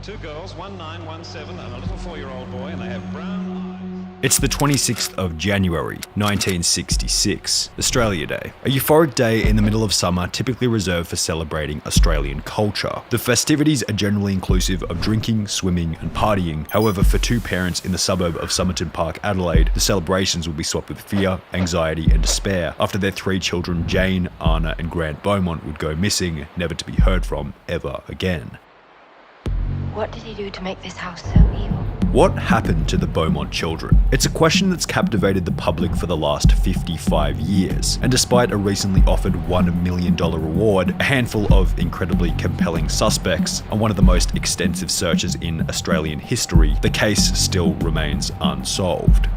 Two girls, 1 9, 1 7, and a little 4-year-old boy, and they have brown eyes. It's the 26th of January, 1966, Australia Day. A euphoric day in the middle of summer typically reserved for celebrating Australian culture. The festivities are generally inclusive of drinking, swimming and partying. However, for two parents in the suburb of Somerton Park, Adelaide, the celebrations will be swapped with fear, anxiety and despair after their three children, Jane, Arnna and Grant Beaumont, would go missing, never to be heard from ever again. What did he do to make this house so evil? What happened to the Beaumont children? It's a question that's captivated the public for the last 55 years, and despite a recently offered $1 million reward, a handful of incredibly compelling suspects, and one of the most extensive searches in Australian history, the case still remains unsolved.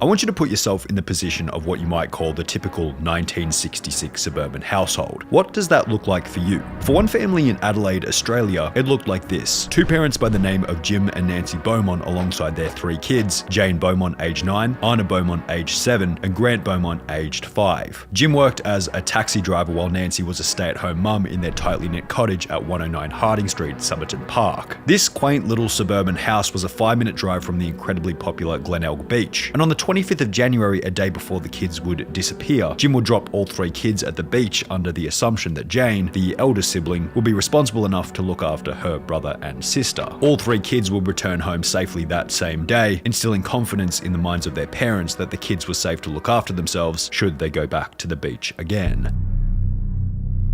I want you to put yourself in the position of what you might call the typical 1966 suburban household. What does that look like for you? For one family in Adelaide, Australia, it looked like this. Two parents by the name of Jim and Nancy Beaumont alongside their three kids, Jane Beaumont aged 9, Arnna Beaumont aged 7, and Grant Beaumont aged 5. Jim worked as a taxi driver while Nancy was a stay-at-home mum in their tightly knit cottage at 109 Harding Street, Somerton Park. This quaint little suburban house was a 5-minute drive from the incredibly popular Glenelg Beach, and on the 25th of January, a day before the kids would disappear, Jim would drop all three kids at the beach under the assumption that Jane, the elder sibling, would be responsible enough to look after her brother and sister. All three kids would return home safely that same day, instilling confidence in the minds of their parents that the kids were safe to look after themselves should they go back to the beach again.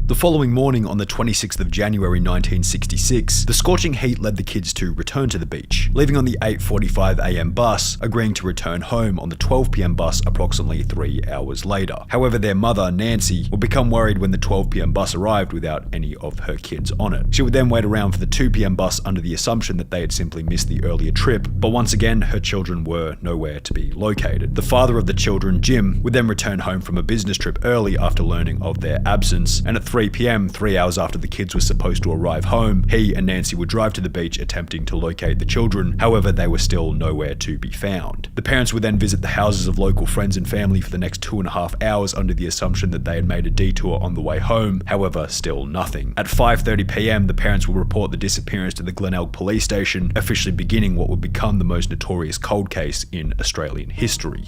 The following morning, on the 26th of January 1966, the scorching heat led the kids to return to the beach, leaving on the 8:45 a.m. bus, agreeing to return home on the 12 p.m. bus approximately 3 hours later. However, their mother, Nancy, would become worried when the 12 p.m. bus arrived without any of her kids on it. She would then wait around for the 2 p.m. bus under the assumption that they had simply missed the earlier trip, but once again, her children were nowhere to be located. The father of the children, Jim, would then return home from a business trip early after learning of their absence, and at 3 p.m., 3 hours after the kids were supposed to arrive home, he and Nancy would drive to the beach attempting to locate the children. However, they were still nowhere to be found. The parents would then visit the houses of local friends and family for the next 2.5 hours under the assumption that they had made a detour on the way home. However, still nothing. At 5:30 p.m, the parents would report the disappearance to the Glenelg police station, officially beginning what would become the most notorious cold case in Australian history.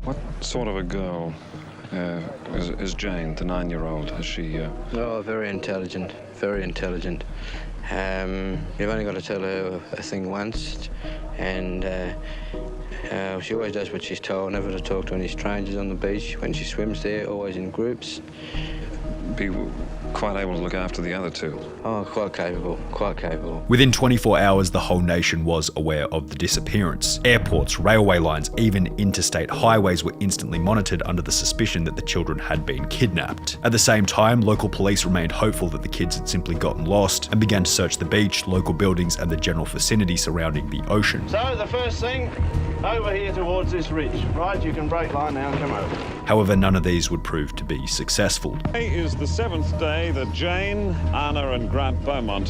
What sort of a girl is Jane, the 9-year-old? Is she... Oh, very intelligent, very intelligent. You've only got to tell her a thing once, and she always does what she's told, never to talk to any strangers on the beach. When she swims there, always in groups. Be quite able to look after the other two. Oh, quite capable, quite capable. Within 24 hours, the whole nation was aware of the disappearance. Airports, railway lines, even interstate highways were instantly monitored under the suspicion that the children had been kidnapped. At the same time, local police remained hopeful that the kids had simply gotten lost and began to search the beach, local buildings, and the general vicinity surrounding the ocean. So the first thing, over here towards this ridge. Right, you can break line now and come over. However, none of these would prove to be successful. Today is the 7th day that Jane, Arnna and Grant Beaumont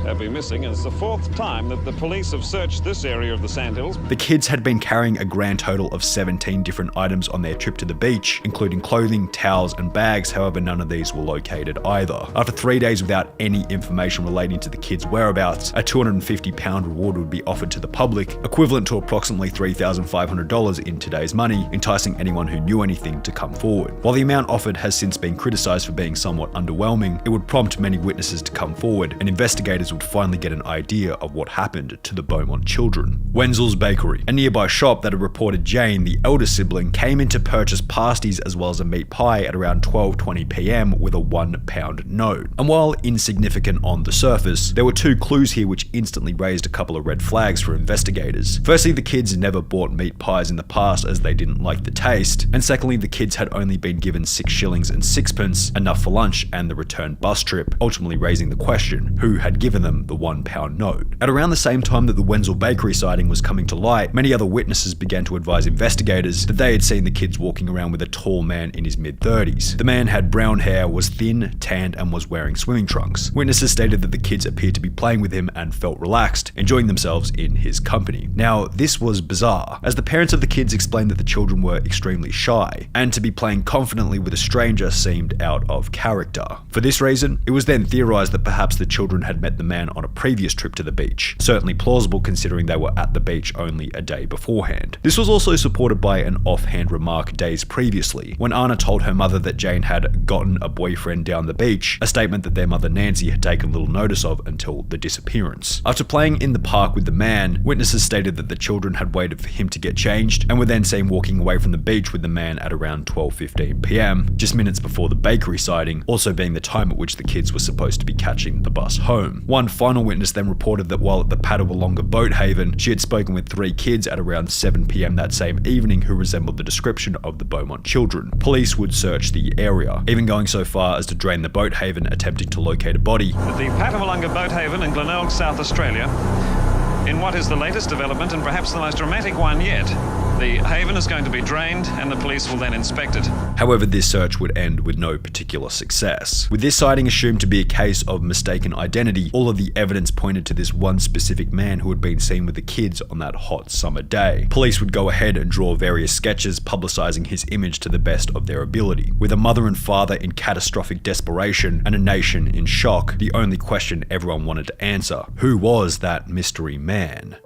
have been missing, and it's the 4th time that the police have searched this area of the Sandhills. The kids had been carrying a grand total of 17 different items on their trip to the beach, including clothing, towels and bags. However, none of these were located either. After 3 days without any information relating to the kids' whereabouts, a £250 reward would be offered to the public, equivalent to approximately $3,500 in today's money, enticing anyone who knew anything to come forward. While the amount offered has since been criticised for being somewhat underwhelming, it would prompt many witnesses to come forward, and investigators would finally get an idea of what happened to the Beaumont children. Wenzel's Bakery, a nearby shop that had reported Jane, the elder sibling, came in to purchase pasties as well as a meat pie at around 12:20 p.m. with a £1 note. And while insignificant on the surface, there were two clues here which instantly raised a couple of red flags for investigators. Firstly, the kids never bought meat pies in the past as they didn't like the taste, and secondly, the kids had only been given 6 shillings and 6pence, enough for lunch and the return bus trip, ultimately raising the question, who had given them the £1 note? At around the same time that the Wenzel Bakery sighting was coming to light, many other witnesses began to advise investigators that they had seen the kids walking around with a tall man in his mid-30s. The man had brown hair, was thin, tanned, and was wearing swimming trunks. Witnesses stated that the kids appeared to be playing with him and felt relaxed, enjoying themselves in his company. Now, this was bizarre, as the parents of the kids explained that the children were extremely shy, and to be playing confidently with a stranger seemed out of character. For this reason, it was then theorized that perhaps the children had met the man on a previous trip to the beach, certainly plausible considering they were at the beach only a day beforehand. This was also supported by an offhand remark days previously, when Arnna told her mother that Jane had gotten a boyfriend down the beach, a statement that their mother Nancy had taken little notice of until the disappearance. After playing in the park with the man, witnesses stated that the children had waited for him to get changed and were then seen walking away from the beach with the man at around 12:15 p.m, just minutes before the bakery sighting, also being the time at which the kids were supposed to be catching the bus home. One final witness then reported that while at the Padawalonga boat haven, she had spoken with 3 kids at around 7 p.m. that same evening who resembled the description of the Beaumont children. Police would search the area, even going so far as to drain the boat haven attempting to locate a body. At the Padawalonga boat haven in Glenelg, South Australia, in what is the latest development and perhaps the most dramatic one yet, the haven is going to be drained and the police will then inspect it. However, this search would end with no particular success. With this sighting assumed to be a case of mistaken identity, all of the evidence pointed to this one specific man who had been seen with the kids on that hot summer day. Police would go ahead and draw various sketches publicizing his image to the best of their ability. With a mother and father in catastrophic desperation and a nation in shock, the only question everyone wanted to answer: who was that mystery man?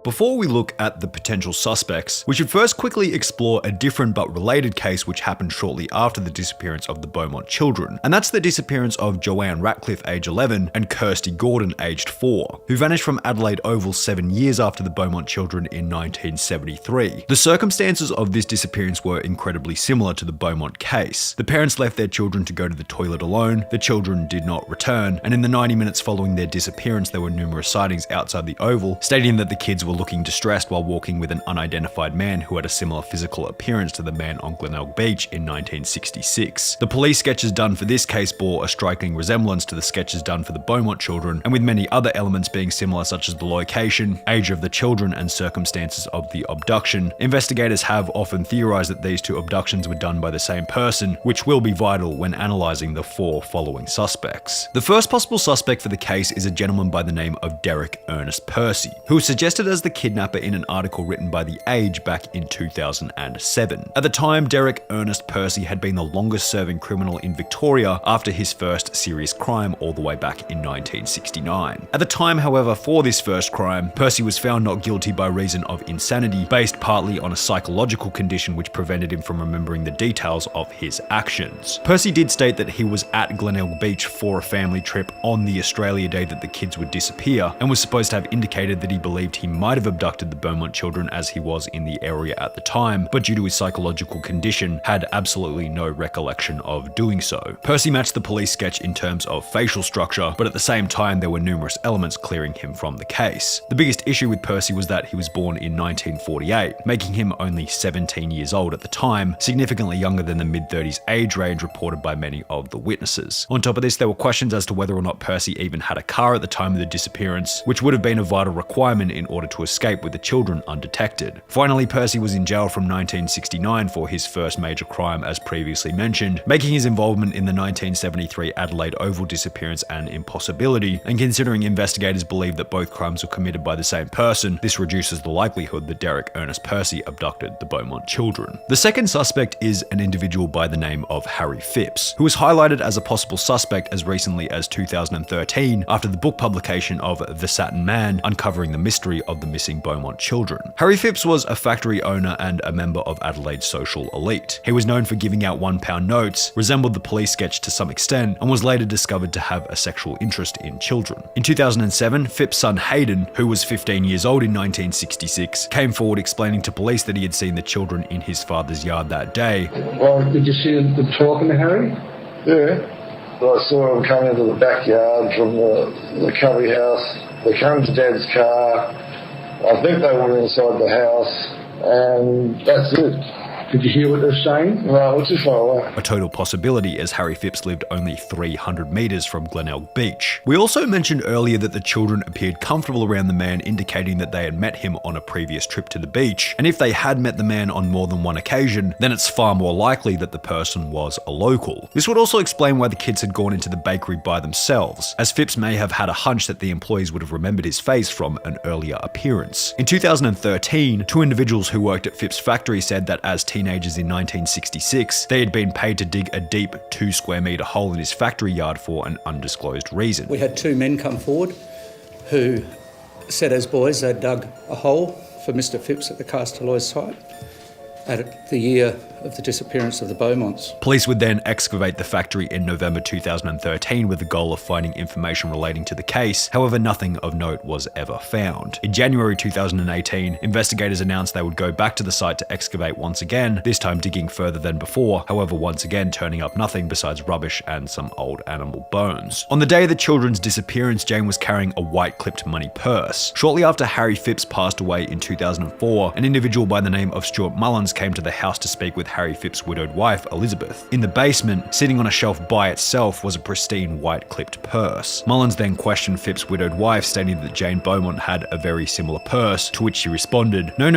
Before we look at the potential suspects, we should first quickly explore a different but related case which happened shortly after the disappearance of the Beaumont children, and that's the disappearance of Joanne Ratcliffe, age 11, and Kirsty Gordon, aged 4, who vanished from Adelaide Oval 7 years after the Beaumont children in 1973. The circumstances of this disappearance were incredibly similar to the Beaumont case. The parents left their children to go to the toilet alone, the children did not return, and in the 90 minutes following their disappearance there were numerous sightings outside the Oval stating that the kids were looking distressed while walking with an unidentified man who had a similar physical appearance to the man on Glenelg Beach in 1966. The police sketches done for this case bore a striking resemblance to the sketches done for the Beaumont children, and with many other elements being similar such as the location, age of the children, and circumstances of the abduction, investigators have often theorized that these 2 abductions were done by the same person, which will be vital when analyzing the 4 following suspects. The first possible suspect for the case is a gentleman by the name of Derek Ernest Percy, who was suggested as the kidnapper in an article written by The Age back in 2007. At the time, Derek Ernest Percy had been the longest serving criminal in Victoria after his first serious crime all the way back in 1969. At the time, however, for this first crime, Percy was found not guilty by reason of insanity, based partly on a psychological condition which prevented him from remembering the details of his actions. Percy did state that he was at Glenelg Beach for a family trip on the Australia Day that the kids would disappear, and was supposed to have indicated that he believed he might have abducted the Beaumont children as he was in the area at the time, but due to his psychological condition, had absolutely no recollection of doing so. Percy matched the police sketch in terms of facial structure, but at the same time there were numerous elements clearing him from the case. The biggest issue with Percy was that he was born in 1948, making him only 17 years old at the time, significantly younger than the mid-30s age range reported by many of the witnesses. On top of this, there were questions as to whether or not Percy even had a car at the time of the disappearance, which would have been a vital requirement in order to escape with the children undetected. Finally, Percy was in jail from 1969 for his first major crime as previously mentioned, making his involvement in the 1973 Adelaide Oval disappearance an impossibility, and considering investigators believe that both crimes were committed by the same person, this reduces the likelihood that Derek Ernest Percy abducted the Beaumont children. The second suspect is an individual by the name of Harry Phipps, who was highlighted as a possible suspect as recently as 2013 after the book publication of The Satin Man, uncovering the mystery of the missing Beaumont children. Harry Phipps was a factory owner and a member of Adelaide's social elite. He was known for giving out £1 notes, resembled the police sketch to some extent, and was later discovered to have a sexual interest in children. In 2007, Phipps' son Hayden, who was 15 years old in 1966, came forward explaining to police that he had seen the children in his father's yard that day. Well, did you see them talking to Harry? Yeah. But I saw them coming into the backyard from the Covey house. They came to Dad's car. I think they went inside the house, and that's it. Did you hear what they're saying? No, we're too far away. A total possibility, as Harry Phipps lived only 300 metres from Glenelg Beach. We also mentioned earlier that the children appeared comfortable around the man, indicating that they had met him on a previous trip to the beach, and if they had met the man on more than one occasion, then it's far more likely that the person was a local. This would also explain why the kids had gone into the bakery by themselves, as Phipps may have had a hunch that the employees would have remembered his face from an earlier appearance. In 2013, two individuals who worked at Phipps' factory said that as teenagers in 1966, they had been paid to dig a deep 2 square metre hole in his factory yard for an undisclosed reason. We had two men come forward who said as boys they'd dug a hole for Mr. Phipps at the Castelloy site at the year of the disappearance of the Beaumonts. Police would then excavate the factory in November 2013 with the goal of finding information relating to the case. However, nothing of note was ever found. In January 2018, investigators announced they would go back to the site to excavate once again, this time digging further than before, however once again turning up nothing besides rubbish and some old animal bones. On the day of the children's disappearance, Jane was carrying a white clipped money purse. Shortly after Harry Phipps passed away in 2004, an individual by the name of Stuart Mullins came to the house to speak with Harry Phipps' widowed wife, Elizabeth. In the basement, sitting on a shelf by itself, was a pristine white clipped purse. Mullins then questioned Phipps' widowed wife, stating that Jane Beaumont had a very similar purse, to which she responded, No,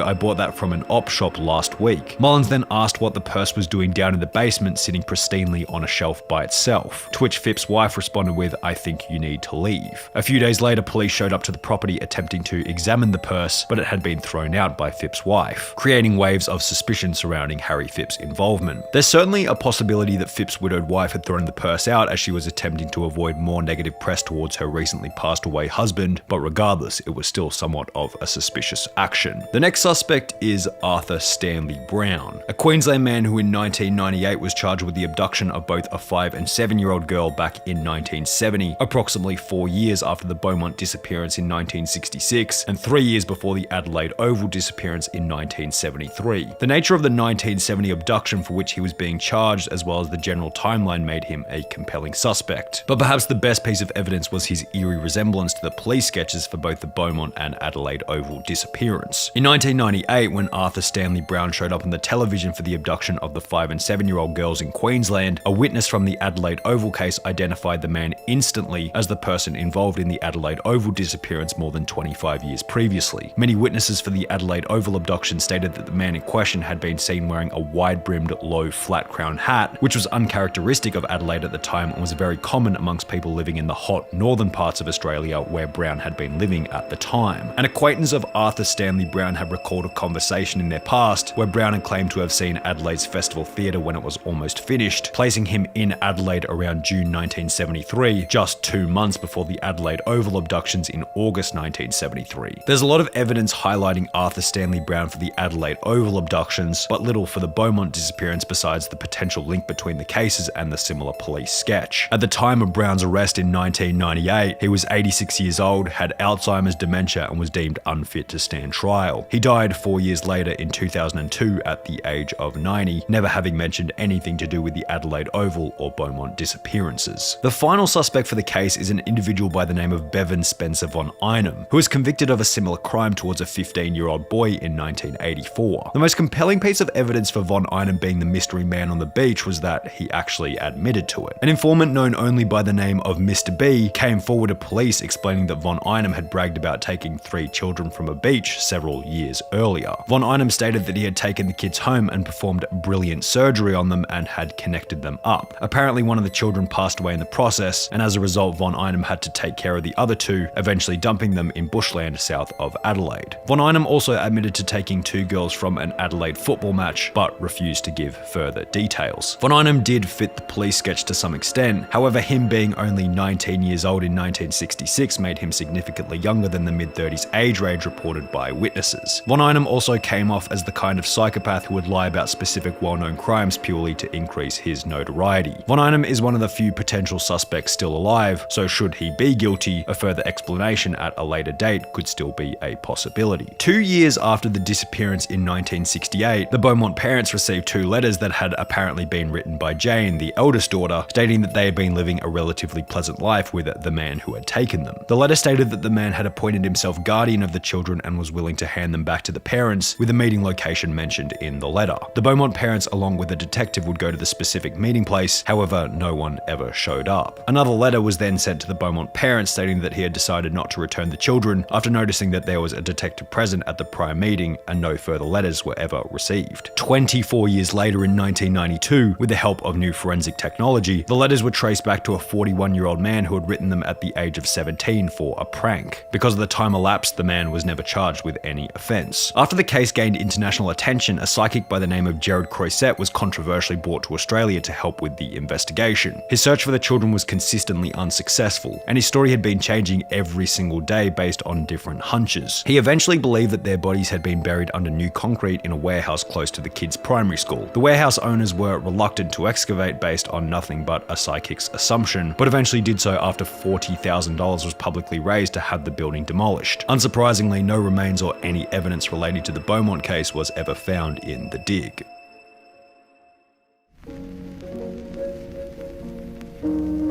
I bought that from an op shop last week. Mullins then asked what the purse was doing down in the basement, sitting pristinely on a shelf by itself, to which Phipps' wife responded with, I think you need to leave. A few days later, police showed up to the property attempting to examine the purse, but it had been thrown out by Phipps' wife, creating waves of suspicion surrounding Harry Phipps' involvement. There's certainly a possibility that Phipps' widowed wife had thrown the purse out as she was attempting to avoid more negative press towards her recently passed away husband, but regardless, it was still somewhat of a suspicious action. The next suspect is Arthur Stanley Brown, a Queensland man who in 1998 was charged with the abduction of both a 5 and 7-year-old girl back in 1970, approximately 4 years after the Beaumont disappearance in 1966, and 3 years before the Adelaide Oval disappearance in 1973. The nature of the 1970 abduction for which he was being charged, as well as the general timeline, made him a compelling suspect. But perhaps the best piece of evidence was his eerie resemblance to the police sketches for both the Beaumont and Adelaide Oval disappearance. In 1998, when Arthur Stanley Brown showed up on the television for the abduction of the 5 and 7-year-old girls in Queensland, a witness from the Adelaide Oval case identified the man instantly as the person involved in the Adelaide Oval disappearance more than 25 years previously. Many witnesses for the Adelaide Oval abduction stated that the man in question had been seen wearing a wide-brimmed, low, flat-crowned hat, which was uncharacteristic of Adelaide at the time and was very common amongst people living in the hot northern parts of Australia where Brown had been living at the time. An acquaintance of Arthur Stanley Brown had recalled a conversation in their past where Brown had claimed to have seen Adelaide's Festival Theatre when it was almost finished, placing him in Adelaide around June 1973, just 2 months before the Adelaide Oval abductions in August 1973. There's a lot of evidence highlighting Arthur Stanley Brown for the Adelaide Oval abductions, but little for the Beaumont disappearance besides the potential link between the cases and the similar police sketch. At the time of Brown's arrest in 1998, he was 86 years old, had Alzheimer's, dementia, and was deemed unfit to stand trial. He died 4 years later in 2002 at the age of 90, never having mentioned anything to do with the Adelaide Oval or Beaumont disappearances. The final suspect for the case is an individual by the name of Bevan Spencer von Einem, who was convicted of a similar crime towards a 15-year-old boy in 1984. The most compelling piece of evidence for von Einem being the mystery man on the beach was that he actually admitted to it. An informant known only by the name of Mr. B came forward to police explaining that von Einem had bragged about taking 3 children from a beach several years earlier. Von Einem stated that he had taken the kids home and performed brilliant surgery on them and had connected them up. Apparently one of the children passed away in the process, and as a result von Einem had to take care of the other 2, eventually dumping them in bushland south of Adelaide. Von Einem also admitted to taking 2 girls from an Adelaide football match, but refused to give further details. Von Einem did fit the police sketch to some extent, however him being only 19 years old in 1966 made him significantly younger than the mid-30s age range reported by witnesses. Von Einem also came off as the kind of psychopath who would lie about specific well-known crimes purely to increase his notoriety. Von Einem is one of the few potential suspects still alive, so should he be guilty, a further explanation at a later date could still be a possibility. 2 years after the disappearance in 1968, the Beaumont Beaumont parents received 2 letters that had apparently been written by Jane, the eldest daughter, stating that they had been living a relatively pleasant life with the man who had taken them. The letter stated that the man had appointed himself guardian of the children and was willing to hand them back to the parents, with a meeting location mentioned in the letter. The Beaumont parents, along with a detective, would go to the specific meeting place, however, no one ever showed up. Another letter was then sent to the Beaumont parents stating that he had decided not to return the children after noticing that there was a detective present at the prior meeting, and no further letters were ever received. 24 years later in 1992, with the help of new forensic technology, the letters were traced back to a 41-year-old man who had written them at the age of 17 for a prank. Because of the time elapsed, the man was never charged with any offense. After the case gained international attention, a psychic by the name of Jared Croisset was controversially brought to Australia to help with the investigation. His search for the children was consistently unsuccessful, and his story had been changing every single day based on different hunches. He eventually believed that their bodies had been buried under new concrete in a warehouse close to the kids' primary school. The warehouse owners were reluctant to excavate based on nothing but a psychic's assumption, but eventually did so after $40,000 was publicly raised to have the building demolished. Unsurprisingly, no remains or any evidence relating to the Beaumont case was ever found in the dig.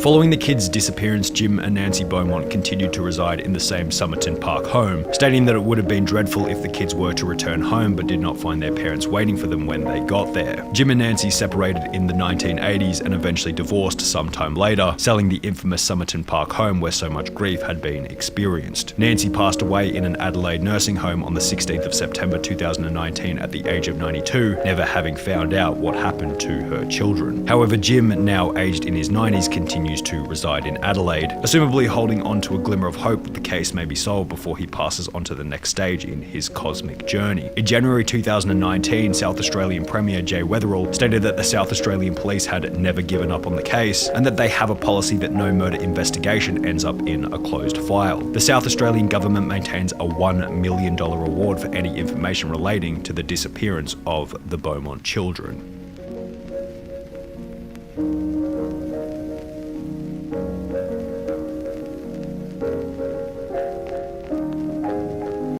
Following the kids' disappearance, Jim and Nancy Beaumont continued to reside in the same Somerton Park home, stating that it would have been dreadful if the kids were to return home but did not find their parents waiting for them when they got there. Jim and Nancy separated in the 1980s and eventually divorced sometime later, selling the infamous Somerton Park home where so much grief had been experienced. Nancy passed away in an Adelaide nursing home on the 16th of September 2019 at the age of 92, never having found out what happened to her children. However, Jim, now aged in his 90s, continues to reside in Adelaide, assumably holding on to a glimmer of hope that the case may be solved before he passes on to the next stage in his cosmic journey. In January 2019, South Australian Premier Jay Weatherill stated that the South Australian police had never given up on the case and that they have a policy that no murder investigation ends up in a closed file. The South Australian government maintains a $1 million reward for any information relating to the disappearance of the Beaumont children.